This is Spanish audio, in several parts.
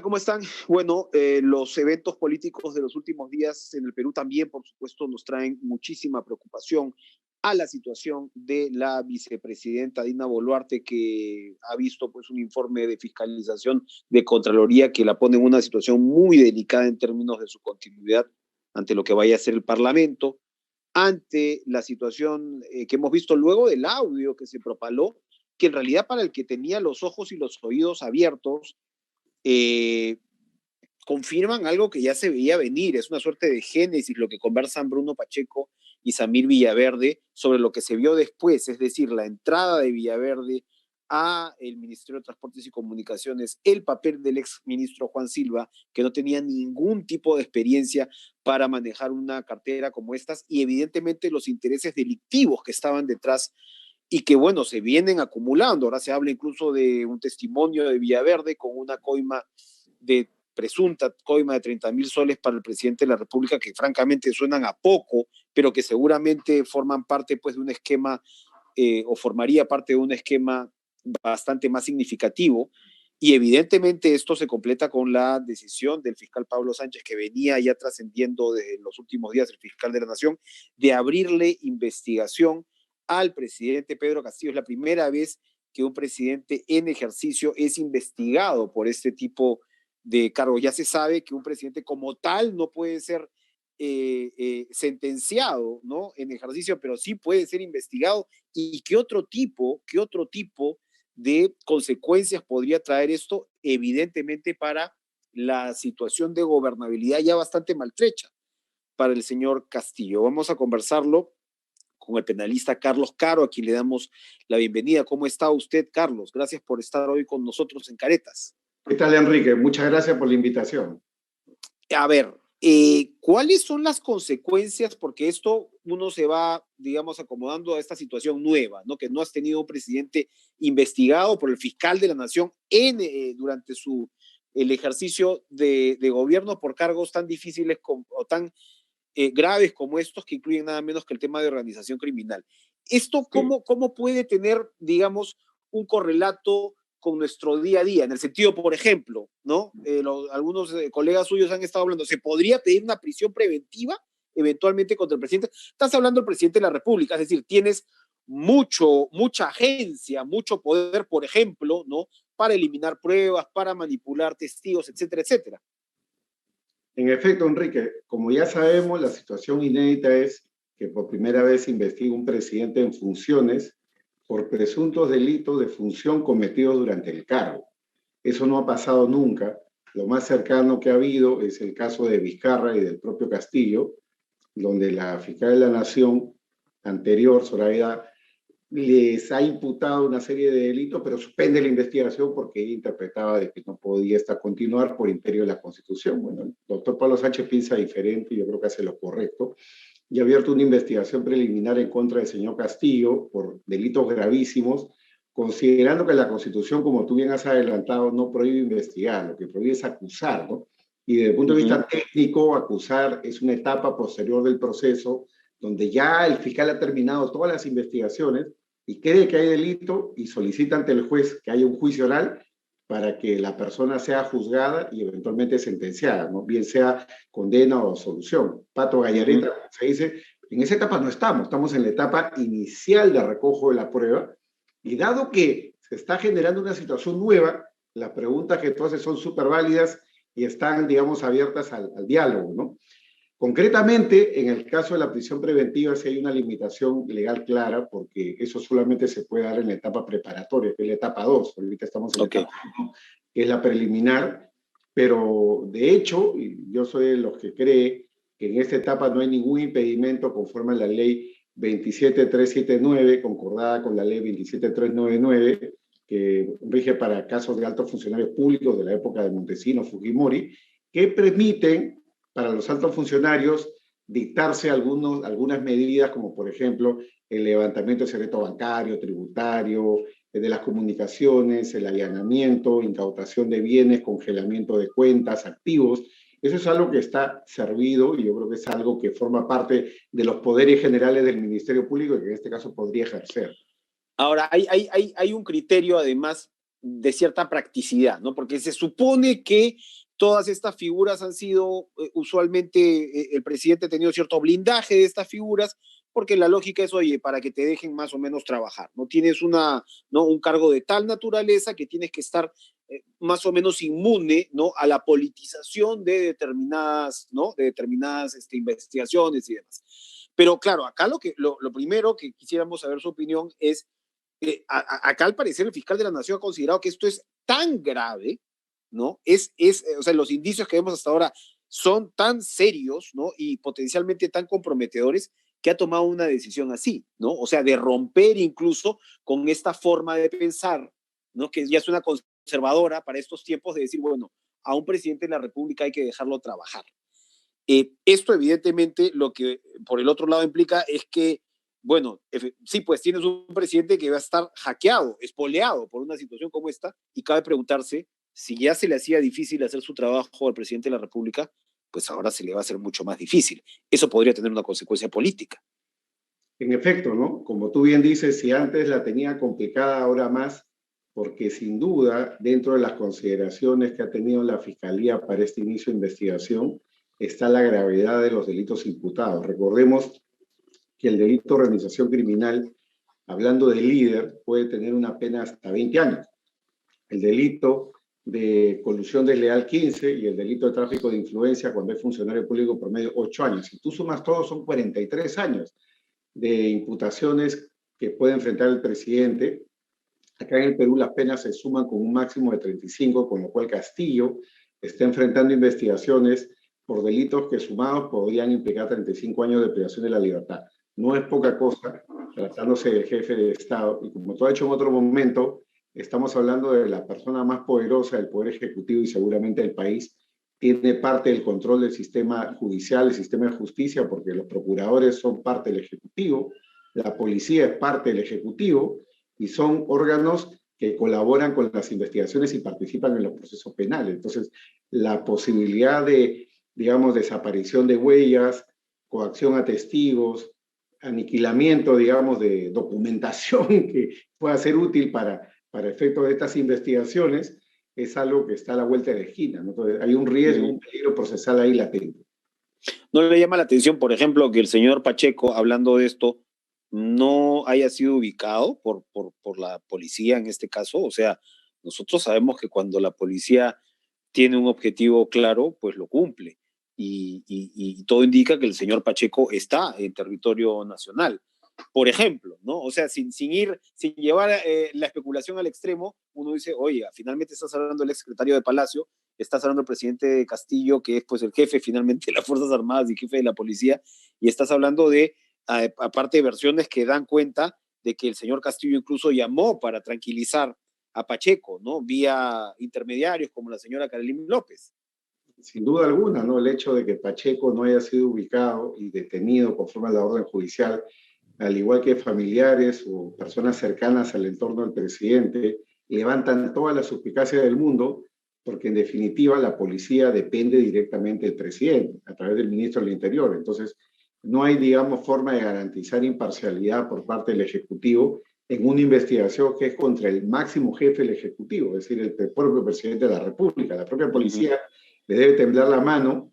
tal? ¿Cómo están? Bueno, los eventos políticos de los últimos días en el Perú también, por supuesto, nos traen muchísima preocupación a la situación de la vicepresidenta Dina Boluarte, que ha visto pues un informe de fiscalización de Contraloría que la pone en una situación muy delicada en términos de su continuidad ante lo que vaya a ser el Parlamento, ante la situación que hemos visto luego del audio que se propaló, que en realidad para el que tenía los ojos y los oídos abiertos, eh, confirman algo que ya se veía venir. Es una suerte de génesis lo que conversan Bruno Pacheco y Samir Villaverde sobre lo que se vio después, es decir, la entrada de Villaverde a el Ministerio de Transportes y Comunicaciones, el papel del ex ministro Juan Silva, que no tenía ningún tipo de experiencia para manejar una cartera como estas, y evidentemente los intereses delictivos que estaban detrás y que, bueno, se vienen acumulando. Ahora se habla incluso de un testimonio de Villaverde con una coima de presunta coima de 30,000 soles para el presidente de la República, que francamente suenan a poco, pero que seguramente forman parte pues, de un esquema o formaría parte de un esquema bastante más significativo. Y evidentemente esto se completa con la decisión del fiscal Pablo Sánchez, que venía ya trascendiendo desde los últimos días, el fiscal de la Nación, de abrirle investigación al presidente Pedro Castillo. Es la primera vez que un presidente en ejercicio es investigado por este tipo de cargos. Ya se sabe que un presidente como tal no puede ser sentenciado, ¿no?, en ejercicio, pero sí puede ser investigado. ¿Y qué otro tipo de consecuencias podría traer esto? Evidentemente para la situación de gobernabilidad ya bastante maltrecha para el señor Castillo. Vamos a conversarlo con el penalista Carlos Caro, a quien le damos la bienvenida. ¿Cómo está usted, Carlos? Gracias por estar hoy con nosotros en Caretas. ¿Qué tal, Enrique? Muchas gracias por la invitación. A ver, ¿cuáles son las consecuencias? Porque esto uno se va, digamos, acomodando a esta situación nueva, ¿no? Que no has tenido un presidente investigado por el fiscal de la Nación durante el ejercicio de gobierno por cargos tan difíciles o tan graves como estos, que incluyen nada menos que el tema de organización criminal. ¿Esto cómo puede tener, digamos, un correlato con nuestro día a día? En el sentido, por ejemplo, ¿no? Algunos colegas suyos han estado hablando, ¿se podría pedir una prisión preventiva eventualmente contra el presidente? Estás hablando del presidente de la República, es decir, tienes mucha agencia, mucho poder, por ejemplo, ¿no?, para eliminar pruebas, para manipular testigos, etcétera, etcétera. En efecto, Enrique, como ya sabemos, la situación inédita es que por primera vez se investiga un presidente en funciones por presuntos delitos de función cometidos durante el cargo. Eso no ha pasado nunca. Lo más cercano que ha habido es el caso de Vizcarra y del propio Castillo, donde la fiscal de la Nación anterior, Zoraida, les ha imputado una serie de delitos, pero suspende la investigación porque ella interpretaba de que no podía continuar por imperio de la Constitución. Bueno, el doctor Pablo Sánchez piensa diferente y yo creo que hace lo correcto, y ha abierto una investigación preliminar en contra del señor Castillo por delitos gravísimos, considerando que la Constitución, como tú bien has adelantado, no prohíbe investigar, lo que prohíbe es acusar, ¿no? Y desde el punto de vista técnico, acusar es una etapa posterior del proceso donde ya el fiscal ha terminado todas las investigaciones y cree que hay delito y solicita ante el juez que haya un juicio oral para que la persona sea juzgada y eventualmente sentenciada, ¿no? Bien sea condena o absolución. Pato Gallareta, como se dice, en esa etapa no estamos en la etapa inicial de recojo de la prueba, y dado que se está generando una situación nueva, las preguntas que tú haces son súper válidas y están, digamos, abiertas al diálogo, ¿no? Concretamente, en el caso de la prisión preventiva, sí hay una limitación legal clara, porque eso solamente se puede dar en la etapa preparatoria, que es la etapa 2. Ahorita estamos en la etapa 1, que es la preliminar, pero de hecho, yo soy de los que cree que en esta etapa no hay ningún impedimento conforme a la ley 27379, concordada con la ley 27399, que rige para casos de altos funcionarios públicos de la época de Montesinos, Fujimori, que permiten para los altos funcionarios dictarse algunas medidas, como por ejemplo el levantamiento de secreto bancario, tributario, de las comunicaciones, el allanamiento, incautación de bienes, congelamiento de cuentas, activos. Eso es algo que está servido y yo creo que es algo que forma parte de los poderes generales del Ministerio Público y que en este caso podría ejercer. Ahora, hay un criterio además de cierta practicidad, ¿no? Porque se supone que todas estas figuras han sido, usualmente el presidente ha tenido cierto blindaje de estas figuras, porque la lógica es, oye, para que te dejen más o menos trabajar, ¿no? Tienes ¿no? un cargo de tal naturaleza que tienes que estar más o menos inmune, ¿no? A la politización de determinadas, ¿no? De determinadas investigaciones y demás. Pero claro, acá lo primero que quisiéramos saber su opinión es, acá al parecer el fiscal de la Nación ha considerado que esto es tan grave, ¿no? O sea, los indicios que vemos hasta ahora son tan serios, ¿no? Y potencialmente tan comprometedores que ha tomado una decisión así, ¿no? O sea, de romper incluso con esta forma de pensar, ¿no? Que ya es una conservadora para estos tiempos de decir, bueno, a un presidente de la República hay que dejarlo trabajar. Esto evidentemente lo que por el otro lado implica es que, bueno, sí, pues tienes un presidente que va a estar hackeado, espoleado por una situación como esta, y cabe preguntarse si ya se le hacía difícil hacer su trabajo al presidente de la República, pues ahora se le va a hacer mucho más difícil. Eso podría tener una consecuencia política. En efecto, ¿no? Como tú bien dices, si antes la tenía complicada, ahora más, porque sin duda, dentro de las consideraciones que ha tenido la Fiscalía para este inicio de investigación, está la gravedad de los delitos imputados. Recordemos que el delito de organización criminal, hablando de líder, puede tener una pena hasta 20 años. El delito de colusión desleal 15 y el delito de tráfico de influencia cuando es funcionario público promedio 8 años. Si tú sumas todos son 43 años de imputaciones que puede enfrentar el presidente. Acá en el Perú las penas se suman con un máximo de 35, con lo cual Castillo está enfrentando investigaciones por delitos que sumados podrían implicar 35 años de privación de la libertad. No es poca cosa, tratándose del jefe de Estado. Y como tú has hecho en otro momento, estamos hablando de la persona más poderosa del Poder Ejecutivo y seguramente del país. Tiene parte del control del sistema judicial, el sistema de justicia, porque los procuradores son parte del Ejecutivo, la policía es parte del Ejecutivo, y son órganos que colaboran con las investigaciones y participan en los procesos penales. Entonces, la posibilidad de, digamos, desaparición de huellas, coacción a testigos, aniquilamiento, digamos, de documentación que pueda ser útil para efectos de estas investigaciones, es algo que está a la vuelta de la esquina, ¿no? Entonces, hay un riesgo, un peligro procesal ahí latente. ¿No le llama la atención, por ejemplo, que el señor Pacheco, hablando de esto, no haya sido ubicado por la policía en este caso? O sea, nosotros sabemos que cuando la policía tiene un objetivo claro, pues lo cumple. Y todo indica que el señor Pacheco está en territorio nacional. Por ejemplo, ¿no? O sea, sin llevar la especulación al extremo, uno dice, oye, finalmente estás hablando del exsecretario de Palacio, estás hablando del presidente de Castillo, que es pues el jefe finalmente de las Fuerzas Armadas y jefe de la policía, y estás hablando de, aparte de versiones que dan cuenta de que el señor Castillo incluso llamó para tranquilizar a Pacheco, ¿no? Vía intermediarios como la señora Carolina López. Sin duda alguna, ¿no? El hecho de que Pacheco no haya sido ubicado y detenido conforme a la orden judicial, al igual que familiares o personas cercanas al entorno del presidente, levantan toda la suspicacia del mundo, porque en definitiva la policía depende directamente del presidente, a través del ministro del Interior. Entonces, no hay, digamos, forma de garantizar imparcialidad por parte del Ejecutivo en una investigación que es contra el máximo jefe del Ejecutivo, es decir, el propio presidente de la República. La propia policía le debe temblar la mano,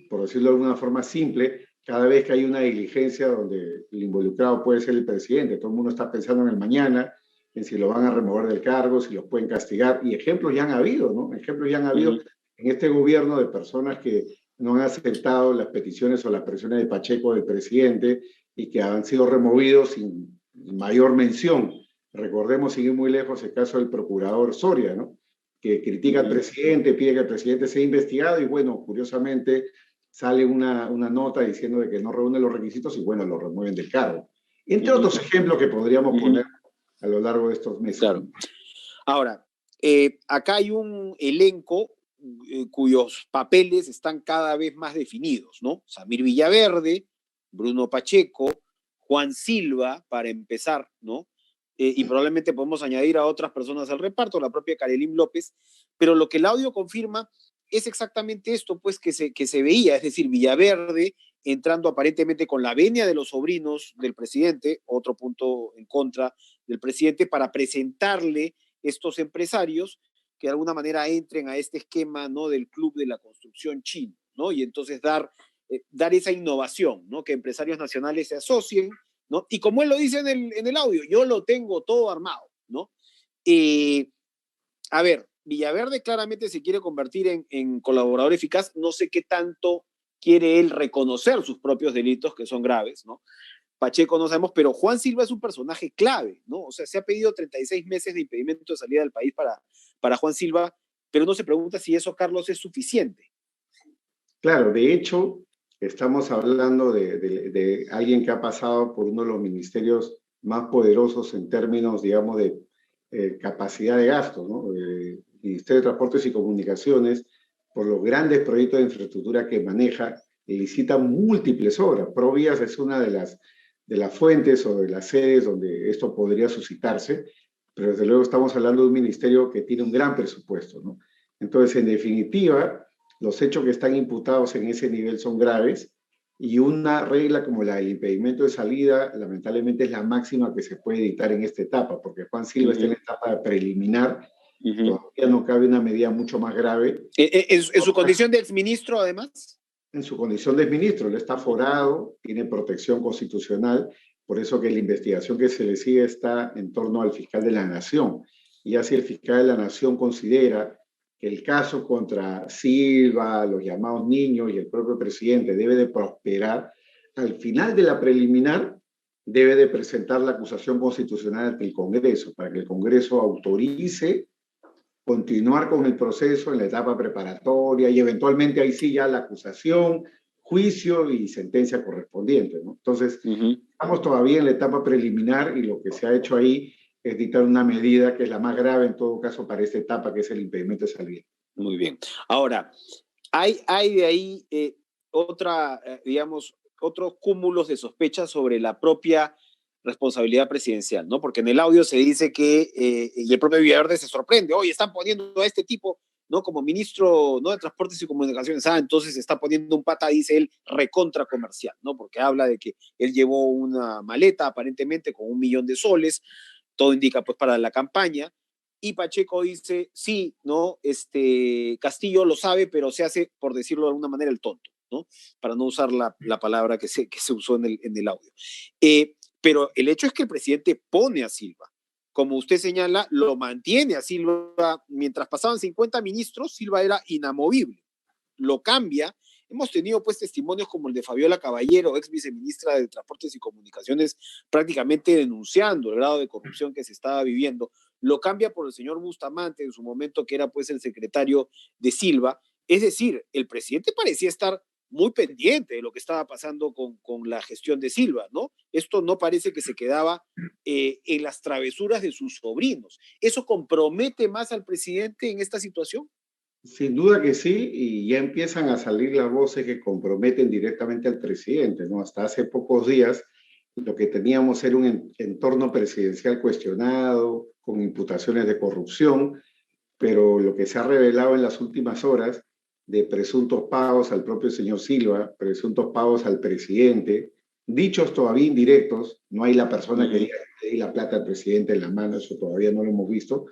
por decirlo de alguna forma simple, cada vez que hay una diligencia donde el involucrado puede ser el presidente. Todo el mundo está pensando en el mañana, en si lo van a remover del cargo, si los pueden castigar, y ejemplos ya han habido, ¿no? Ejemplos ya han habido en este gobierno de personas que no han aceptado las peticiones o las presiones de Pacheco del presidente y que han sido removidos sin mayor mención. Recordemos, sin ir muy lejos, el caso del procurador Soria, ¿no? Que critica al presidente, pide que el presidente sea investigado y bueno, curiosamente sale una nota diciendo de que no reúne los requisitos y bueno, lo remueven del cargo. Entre otros ejemplos que podríamos poner a lo largo de estos meses. Claro. Ahora, acá hay un elenco cuyos papeles están cada vez más definidos, ¿no? Samir Villaverde, Bruno Pacheco, Juan Silva, para empezar, ¿no? Y probablemente podemos añadir a otras personas al reparto, la propia Carolina López, pero lo que el audio confirma es exactamente esto, pues, que se veía, es decir, Villaverde entrando aparentemente con la venia de los sobrinos del presidente, otro punto en contra del presidente, para presentarle estos empresarios que de alguna manera entren a este esquema, ¿no?, del club de la construcción chino, ¿no? Y entonces dar esa innovación, ¿no? Que empresarios nacionales se asocien, ¿no? Y como él lo dice en el audio, yo lo tengo todo armado, ¿no? A ver, Villaverde claramente se quiere convertir en colaborador eficaz. No sé qué tanto quiere él reconocer sus propios delitos, que son graves, ¿no? Pacheco no sabemos, pero Juan Silva es un personaje clave, ¿no? O sea, se ha pedido 36 meses de impedimento de salida del país para Juan Silva, pero no se pregunta si eso, Carlos, es suficiente. Claro, de hecho, estamos hablando de alguien que ha pasado por uno de los ministerios más poderosos en términos, digamos, de capacidad de gasto, ¿no? El Ministerio de Transportes y Comunicaciones, por los grandes proyectos de infraestructura que maneja, licita múltiples obras. Provías es una de las fuentes o de las sedes donde esto podría suscitarse, pero desde luego estamos hablando de un ministerio que tiene un gran presupuesto, ¿no? Entonces, en definitiva, los hechos que están imputados en ese nivel son graves y una regla como la del impedimento de salida, lamentablemente es la máxima que se puede dictar en esta etapa, porque Juan Silva está en la etapa preliminar, todavía no cabe una medida mucho más grave. ¿En su condición de exministro, además? En su condición de exministro, él está forado, tiene protección constitucional, por eso que la investigación que se le sigue está en torno al fiscal de la Nación. Y así el fiscal de la Nación considera que el caso contra Silva, los llamados niños y el propio presidente debe de prosperar, al final de la preliminar debe de presentar la acusación constitucional ante el Congreso, para que el Congreso autorice continuar con el proceso en la etapa preparatoria y eventualmente ahí sí ya la acusación, juicio y sentencia correspondiente, ¿no? Entonces, estamos todavía en la etapa preliminar y lo que se ha hecho ahí es dictar una medida que es la más grave en todo caso para esta etapa, que es el impedimento de salida. Muy bien. Ahora, hay de ahí digamos, otros cúmulos de sospechas sobre la propia responsabilidad presidencial, ¿no? Porque en el audio se dice que, y el propio Villaverde se sorprende, oye, están poniendo a este tipo, ¿no?, como ministro, ¿no?, de Transportes y Comunicaciones. Entonces está poniendo un pata, dice él, recontra comercial, ¿no? Porque habla de que él llevó una maleta aparentemente con 1 millón de soles, todo indica pues para la campaña, y Pacheco dice, sí, ¿no? Castillo lo sabe, pero se hace, por decirlo de alguna manera, el tonto, ¿no? Para no usar la palabra que se usó en el audio. Pero el hecho es que el presidente pone a Silva. Como usted señala, lo mantiene a Silva. Mientras pasaban 50 ministros, Silva era inamovible. Lo cambia. Hemos tenido pues testimonios como el de Fabiola Caballero, ex viceministra de Transportes y Comunicaciones, prácticamente denunciando el grado de corrupción que se estaba viviendo. Lo cambia por el señor Bustamante en su momento, que era pues el secretario de Silva. Es decir, el presidente parecía estar muy pendiente de lo que estaba pasando con la gestión de Silva, ¿no? Esto no parece que se quedaba en las travesuras de sus sobrinos. ¿Eso compromete más al presidente en esta situación? Sin duda que sí, y ya empiezan a salir las voces que comprometen directamente al presidente, ¿no? Hasta hace pocos días lo que teníamos era un entorno presidencial cuestionado, con imputaciones de corrupción, pero lo que se ha revelado en las últimas horas de presuntos pagos al propio señor Silva, presuntos pagos al presidente, dichos todavía indirectos, no hay la persona que diga que le di la plata al presidente en la mano, eso todavía no lo hemos visto,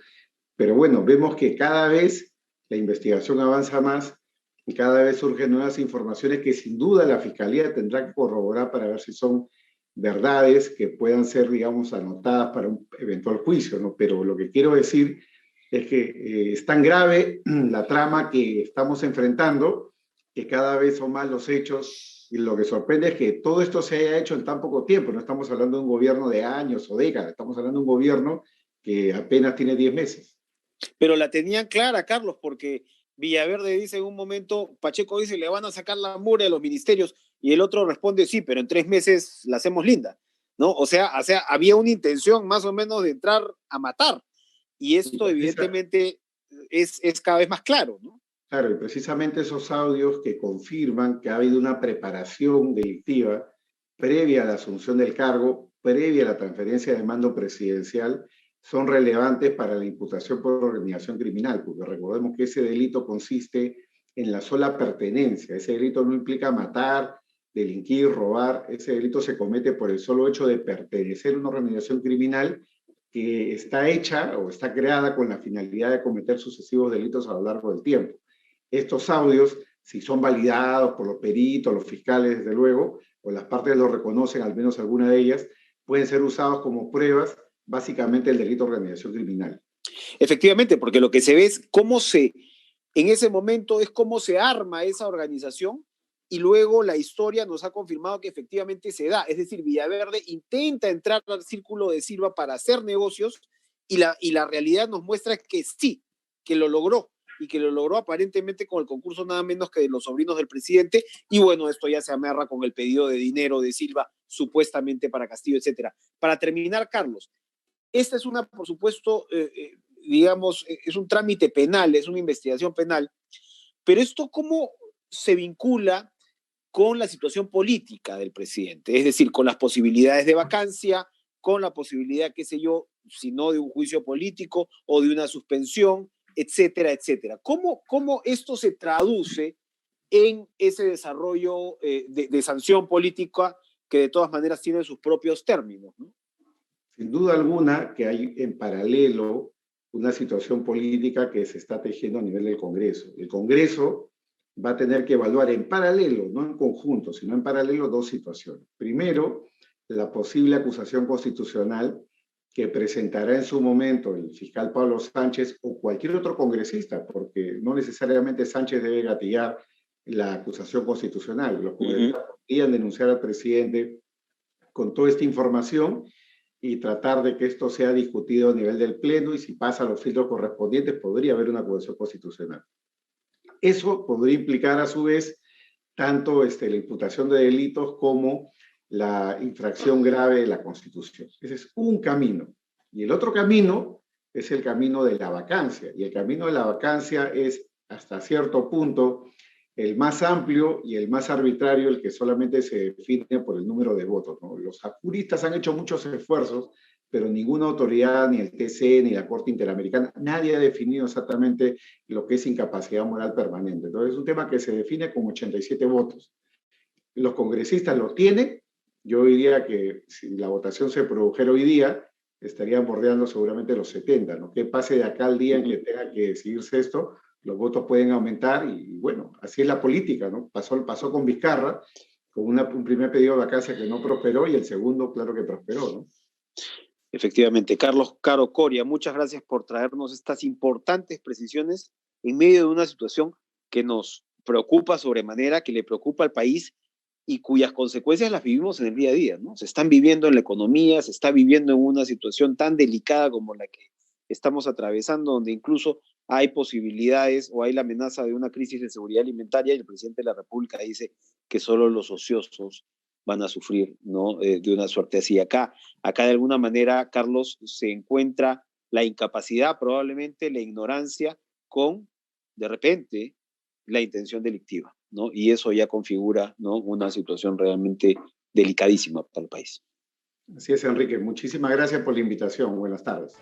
pero bueno, vemos que cada vez la investigación avanza más y cada vez surgen nuevas informaciones que sin duda la Fiscalía tendrá que corroborar para ver si son verdades que puedan ser, digamos, anotadas para un eventual juicio, ¿no? Pero lo que quiero decir es que es tan grave la trama que estamos enfrentando que cada vez son más los hechos y lo que sorprende es que todo esto se haya hecho en tan poco tiempo. No estamos hablando de un gobierno de años o décadas, estamos hablando de un gobierno que apenas tiene 10 meses. Pero la tenían clara, Carlos, porque Villaverde dice en un momento, Pacheco dice, le van a sacar la mugre de los ministerios, y el otro responde, sí, pero en 3 meses la hacemos linda, ¿no? O sea, había una intención más o menos de entrar a matar, y esto evidentemente es cada vez más claro, ¿no? Claro, y precisamente esos audios que confirman que ha habido una preparación delictiva previa a la asunción del cargo, previa a la transferencia de mando presidencial, son relevantes para la imputación por organización criminal, porque recordemos que ese delito consiste en la sola pertenencia. Ese delito no implica matar, delinquir, robar. Ese delito se comete por el solo hecho de pertenecer a una organización criminal que está hecha o está creada con la finalidad de cometer sucesivos delitos a lo largo del tiempo. Estos audios, si son validados por los peritos, los fiscales, desde luego, o las partes lo reconocen, al menos alguna de ellas, pueden ser usados como pruebas, básicamente, del delito de organización criminal. Efectivamente, porque lo que se ve es en ese momento es cómo se arma esa organización y luego la historia nos ha confirmado que efectivamente se da. Es decir, Villaverde intenta entrar al círculo de Silva para hacer negocios y la realidad nos muestra que sí, que lo logró y que lo logró aparentemente con el concurso nada menos que de los sobrinos del presidente. Y bueno, esto ya se amarra con el pedido de dinero de Silva, supuestamente para Castillo, etcétera. Para terminar, Carlos, esta es una, por supuesto, digamos, es un trámite penal, es una investigación penal, pero esto cómo se vincula con la situación política del presidente, es decir, con las posibilidades de vacancia, con la posibilidad, qué sé yo, si no de un juicio político o de una suspensión, etcétera, etcétera. ¿Cómo esto se traduce en ese desarrollo de sanción política que de todas maneras tiene sus propios términos, ¿no? Sin duda alguna que hay en paralelo una situación política que se está tejiendo a nivel del Congreso. El Congreso va a tener que evaluar en paralelo, no en conjunto, sino en paralelo, dos situaciones. Primero, la posible acusación constitucional que presentará en su momento el fiscal Pablo Sánchez o cualquier otro congresista, porque no necesariamente Sánchez debe gatillar la acusación constitucional. Los congresistas podrían denunciar al presidente con toda esta información y tratar de que esto sea discutido a nivel del Pleno, y si pasa los filtros correspondientes podría haber una acusación constitucional. Eso podría implicar a su vez tanto la imputación de delitos como la infracción grave de la Constitución. Ese es un camino. Y el otro camino es el camino de la vacancia. Y el camino de la vacancia es hasta cierto punto el más amplio y el más arbitrario, el que solamente se define por el número de votos, ¿no? Los juristas han hecho muchos esfuerzos, pero ninguna autoridad, ni el TC, ni la Corte Interamericana, nadie ha definido exactamente lo que es incapacidad moral permanente. Entonces, es un tema que se define con 87 votos. Los congresistas lo tienen. Yo diría que si la votación se produjera hoy día, estarían bordeando seguramente los 70, ¿no? Que pase de acá al día en que tenga que decidirse esto, los votos pueden aumentar y bueno, así es la política, ¿no? Pasó con Vizcarra, con un primer pedido de vacancia que no prosperó y el segundo, claro que prosperó, ¿no? Efectivamente. Carlos Caro Coria, muchas gracias por traernos estas importantes precisiones en medio de una situación que nos preocupa sobremanera, que le preocupa al país y cuyas consecuencias las vivimos en el día a día, ¿no? Se están viviendo en la economía, se está viviendo en una situación tan delicada como la que estamos atravesando, donde incluso hay posibilidades o hay la amenaza de una crisis de seguridad alimentaria y el presidente de la República dice que solo los ociosos van a sufrir, ¿no? De una suerte así. Acá de alguna manera, Carlos, se encuentra la incapacidad, probablemente la ignorancia, con, de repente, la intención delictiva, ¿no? Y eso ya configura, ¿no?, una situación realmente delicadísima para el país. Así es, Enrique. Muchísimas gracias por la invitación. Buenas tardes.